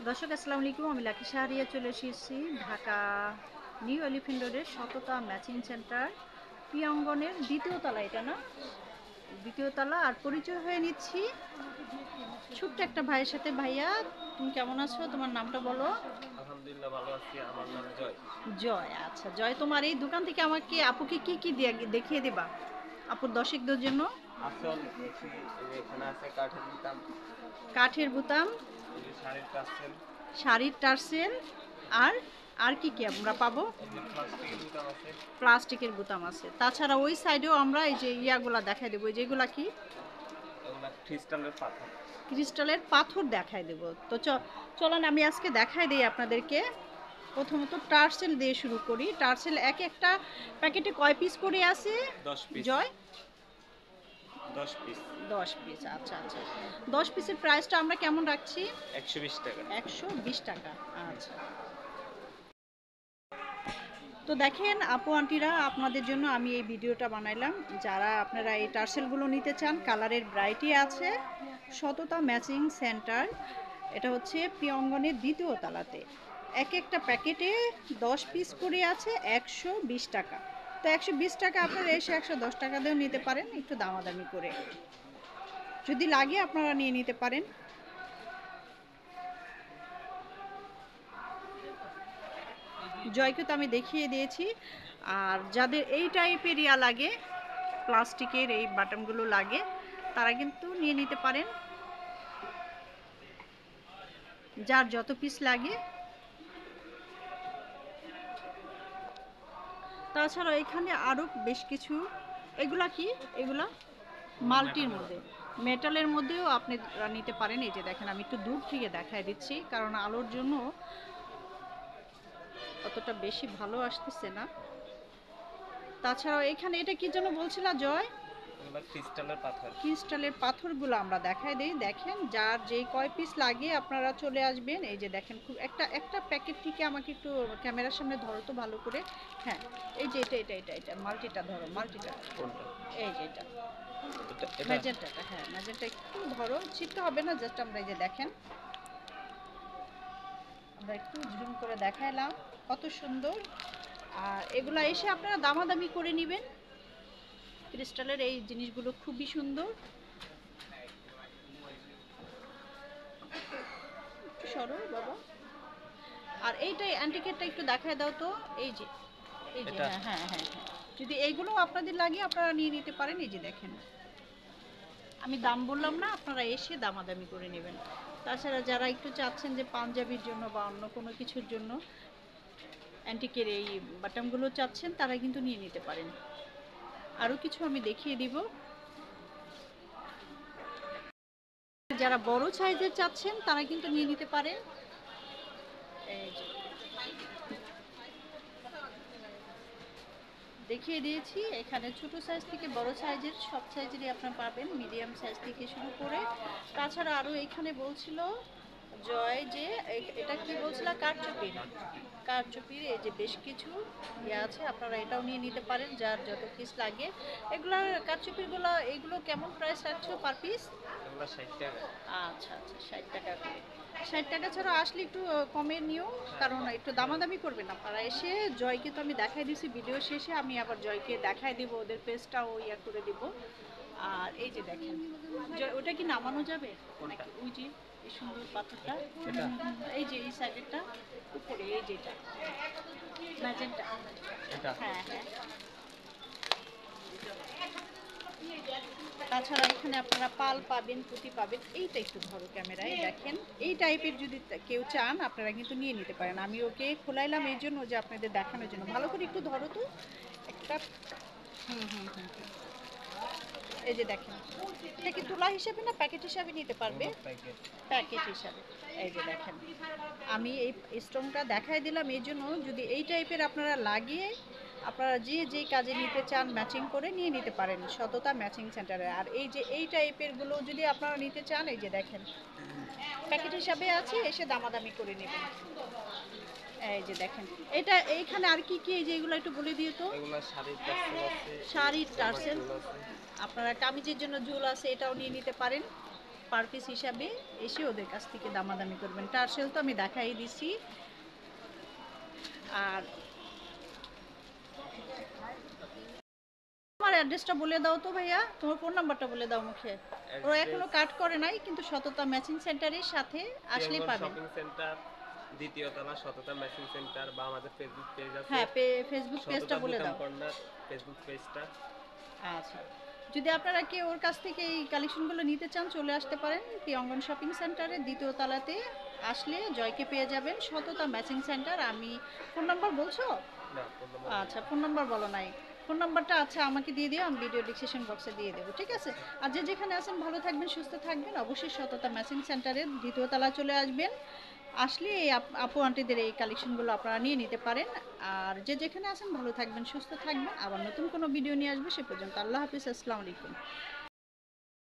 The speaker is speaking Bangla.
দর্শক আসসালামু আলাইকুম। আমি লাকি শাহরিয়া চলে এসেছি ঢাকা নিউ এলিফ্যান্ট রোডের সততা ম্যাচিং সেন্টার প্রিয়ঙ্গনের দ্বিতীয় তলা। এটা না দ্বিতীয় তলা। আর পরিচয় হয়ে নিচ্ছি ছোট্ট একটা ভাইয়ের সাথে। ভাইয়া, তুমি কেমন আছো? তোমার নামটা বলো। আলহামদুলিল্লাহ ভালো আছি। আমার নাম জয়। জয়। আচ্ছা জয়, তোমার এই দোকান থেকে আমাকে আপুকে কি কি দিয়ে দেখিয়ে দেবা আপুর দর্শকদের জন্য? আছে অনেক কিছু। এই যে এখানে আছে কাঠের বোতাম, কাঠের বোতাম, এই যে শাড়ির টাসেল, শাড়ির টার্সেল, আর আর কি কি আমরা পাবো? এই যে প্লাস্টিকের বোতাম আছে, প্লাস্টিকের বোতাম আছে। তাছাড়া ওই সাইডেও আমরা এই যে ইয়াগুলা দেখাই দেবো। যেগুলা কি এগুলা ক্রিস্টালের পাথর। ক্রিস্টালের পাথর দেখাই দেবো। তো চলেন আমি আজকে দেখাই দিই আপনাদেরকে। প্রথমত টার্সেল দিয়ে শুরু করি। টার্সেল এক একটা প্যাকেটে কয় পিস করে আছে 10 পিস, জয়? 10 পিস, 10 পিস। আচ্ছা আচ্ছা, 10 পিসের প্রাইসটা আমরা কেমন রাখছি? 120 টাকা। 120 টাকা। আচ্ছা, তো দেখেন আপু আন্টিরা, আপনাদের জন্য আমি এই ভিডিওটা বানাইলাম। যারা আপনারা এই টার্সেলগুলো নিতে চান, কালারের ভ্যারাইটি আছে। সততা ম্যাচিং সেন্টার, এটা হচ্ছে প্রিয়ঙ্গনের দ্বিতীয় তলাতে। এক একটা প্যাকেটে 10 পিস করে আছে, 120 টাকা। তো 120 টাকা আপনারা এসে 110 টাকা দিয়েও নিতে পারেন, একটু দামাদামি করে। যদি লাগে আপনারা নিয়ে নিতে পারেন। জয়কে তো আমি দেখিয়ে দিয়েছি। আর যাদের এই টাইপের ইয়া লাগে, প্লাস্টিকের এই বাটনগুলো লাগে, তারা কিন্তু নিয়ে নিতে পারেন, যার যত পিস লাগে। তাছাড়া এখানে আরও বেশ কিছু, এগুলা কি, এগুলা মাল্টির মধ্যে, মেটালের মধ্যেও আপনি নিতে পারেন। এই যে দেখেন, আমি একটু দূর থেকে দেখায় দিচ্ছি কারণ আলোর জন্য অতটা বেশি ভালো আসতেছে না। তাছাড়াও এখানে এটা কি যেন বলছিল জয়? এগুলা ক্রিস্টালের পাথর। ক্রিস্টালের পাথরগুলো আমরা দেখাই দিই। দেখেন, যার যেই কয় পিস লাগে আপনারা চলে আসবেন। এই যে দেখেন, খুব একটা একটা প্যাকেট থেকে আমাকে একটু ক্যামেরার সামনে ধরো তো ভালো করে। হ্যাঁ, এই যে এটা মাল্টিটা ধরো, মাল্টিটা। কোনটা? এই যে এটা এটা ম্যাজেন্টাটা, হ্যাঁ ম্যাজেন্টা একটু ধরো, ছিটতে হবে না, জাস্ট আমরা এই যে দেখেন, আমরা একটু জুম করে দেখাইলাম কত সুন্দর। আর এগুলা এসে আপনারা দামাদামি করে নেবেন। ক্রিস্টালের এই জিনিসগুলো খুবই সুন্দর। একটু সরো বাবা। আর এইটাই অ্যান্টিকেটটা একটু দেখায় দাও তো। এই যে, এই যে, এটা হ্যাঁ হ্যাঁ হ্যাঁ হ্যাঁ, যদি এইগুলো আপনাদের লাগে আপনারা নিয়ে নিতে পারেন। এই যে দেখেন, আমি দাম বললাম না, আপনারা এসে দামাদামি করে নেবেন। তাছাড়া যারা একটু চাচ্ছেন যে পাঞ্জাবির জন্য বা অন্য কোনো কিছুর জন্য অ্যান্টিকের এই বাটামগুলো চাচ্ছেন, তারা কিন্তু নিয়ে নিতে পারেন। আরও কিছু আমি দেখিয়ে দিব। যারা বড় সাইজের চাচ্ছেন তারা কিন্তু নিয়ে নিতে পারেন। এই যে দেখিয়ে দিয়েছি, এখানে ছোট সাইজ থেকে বড় সাইজের সব সাইজেরই আপনারা পাবেন, মিডিয়াম সাইজ থেকে শুরু করে। তাছাড়া আরও এখানে বলছিল জয় যে এটা কি বলছিল, কারচুপি। কারচুপির এই যে বেশ কিছু ইয়ে আছে, আপনারা এটাও নিয়ে নিতে পারেন, যার যত পিস লাগে। এগুলার কারচুপিগুলো, এগুলো কেমন প্রাইস রাখছো পার পিস? এগুলা 60 টাকা। আচ্ছা আচ্ছা, 60 টাকা করে। 60 টাকা ছাড়া আসলে একটু কমে নিও, কারণ একটু দামাদামি করবেন আপনারা এসে। জয়কে তো আমি দেখাই দিছি ভিডিও শেষে, আমি আবার জয়কে দেখাই দিব, ওদের পেজটাও ইয়া করে দিব। আর এই যে দেখেন, জয় ওটা কি নামানো যাবে কোনটা? নাকি? ওই যে এই সুন্দর পাথরটা, এটা এই যে এই সাইডেরটা উপরে, এই যেটা ম্যাজেন্টা। এটা হ্যাঁ হ্যাঁ। তাছাড়া এখানে আপনারা পাল পাবেন, পুঁতি পাবেন। এইটা একটু ধরো ক্যামেরায় দেখেন, এই টাইপের যদি কেউ চান আপনারা কিন্তু নিয়ে নিতে পারেন। আমি ওকে খোলাইলাম এই জন্য যে আপনাদের দেখানোর জন্য। ভালো করে একটু ধরো তো একটা। হুম হুম হুম হুম। এই যে দেখেন, এটা কি তুলা হিসাবে না প্যাকেট হিসাবে নিতে পারবে? এগুলো প্যাকেট। প্যাকেট হিসাবে। এই যে দেখেন, আমি এই স্টোনটা দেখাই দিলাম এই জন্য, যদি এই টাইপের আপনারা লাগিয়ে আপনারা যে যেই কাজে নিতে চান ম্যাচিং করে নিয়ে নিতে পারেন সততা ম্যাচিং সেন্টারে। আর এই যে এই টাইপের গুলো যদি আপনারা নিতে চান, এই যে দেখেন প্যাকেট হিসাবে আছে, এসে দামাদামি করে নেবেন। এই যে দেখেন, এটা এইখানে আর কি কি, এই যে এগুলো একটু বলে দিও তো। এগুলা শাড়ির টাসেল আছে, শাড়ির জামার টার্সেল, ঝুল আছে। আপনারা কামিজের জন্য ঝুল আছে, এটাও নিয়ে নিতে পারেন। পার পিস হিসাবে এসে ওদের কাছ থেকে দামাদামি করবেন। টার্সেল তো আমি দেখাই দিছি। আর তোমার অ্যাড্রেসটা বলে দাও তো ভাইয়া, তোমার ফোন নাম্বারটা বলে দাও মুখে। ওরা এখনো কাট করে নাই, কিন্তু সততা ম্যাচিং সেন্টারের সাথে আসলে পাবেন। শপিং সেন্টার দ্বিতীয় তলা সততা ম্যাচিং সেন্টার, বা আমাদের ফেসবুক পেজ আছে। হ্যাঁ, ফেসবুক পেজটা বলে দাও। কর্নার ফেসবুক পেজটা। আচ্ছা, যদি আপনারা কেউ ওর কাছ থেকে এই কালেকশনগুলো নিতে চান চলে আসতে পারেন প্রিয়ঙ্গন শপিং সেন্টারে দ্বিতীয় তলাতে। আসলে জয়কে পেয়ে যাবেন, সততা ম্যাচিং সেন্টার। আমি ফোন নাম্বার বলছো? না, ফোন নাম্বার আচ্ছা, ফোন নাম্বার বলো নাই। ফোন নাম্বারটা আচ্ছা আমাকে দিয়ে দিও, আমি ভিডিও ডিসক্রিপশন বক্সে দিয়ে দেবো, ঠিক আছে? আর যে যেখানে আছেন ভালো থাকবেন, সুস্থ থাকবেন। অবশ্যই সততা ম্যাচিং সেন্টারের দ্বিতীয় তলায় চলে আসবেন। আসলে এই আপু আন্টিদের এই কালেকশনগুলো আপনারা নিয়ে নিতে পারেন। আর যে যেখানে আছেন ভালো থাকবেন, সুস্থ থাকবেন। আবার নতুন কোনো ভিডিও নিয়ে আসবে, সে পর্যন্ত আল্লাহ হাফিজ, আসসালামু আলাইকুম।